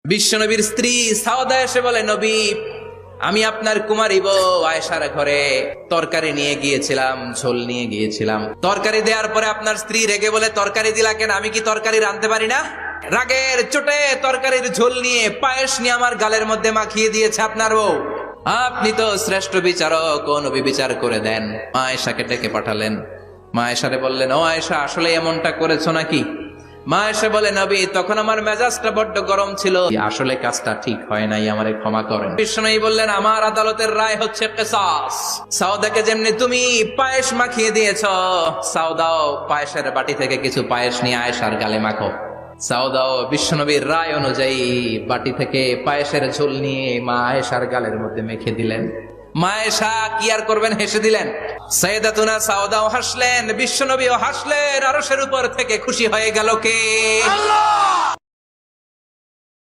বিশ্বনবীর স্ত্রী সাওদা এসে বলে, নবী, আমি আপনার কুমারী বউ আয়েশার ঘরে তরকারি নিয়ে গিয়েছিলাম, ঝোল নিয়ে গিয়েছিলাম। তরকারি দেওয়ার পরে আপনার স্ত্রী রেগে বলে, তরকারি দিলা কেন? আমি কি তরকারি রাঁধতে পারি না? রাগের চোটে তরকারির ঝোল নিয়ে, পায়েস নিয়ে আমার গালের মধ্যে মাখিয়ে দিয়েছে আপনার বউ। আপনি তো শ্রেষ্ঠ বিচারক, ও নবী বিচার করে দেন। মা আয়েশাকে ডেকে পাঠালেন। মা আয়েশারে বললেন, ও আয়েশা, আসলে এমনটা করেছো নাকি? মা এসে বলে, নবী, তখন আমার মেজাজটা বড্ড গরম ছিল, আসলে কাজটা ঠিক হয় নাই, আমারে ক্ষমা করেন। বিষ্ণু বললেন, আমার আদালতের রায় হচ্ছে কিসাস। সাউদাকে যেমনি তুমি পায়েস মাখিয়ে দিয়েছ, সাউদাও পায়েসের বাটি থেকে কিছু পায়েস নিয়ে আয়েশার গালে মাখো। সাউদাও বিশ্বনবীর রায় অনুযায়ী বাটি থেকে পায়েসের ঝোল নিয়ে মা আয়েশার গালের মধ্যে মেখে দিলেন। মা আয়েশা কি আর করবেন, হেসে দিলেন। সাইয়েদাতুনা সাউদাও হাসলেন, বিশ্বনবীও হাসলেন। আরশের উপর থেকে খুশি হয়ে গেল কে? আল্লাহ।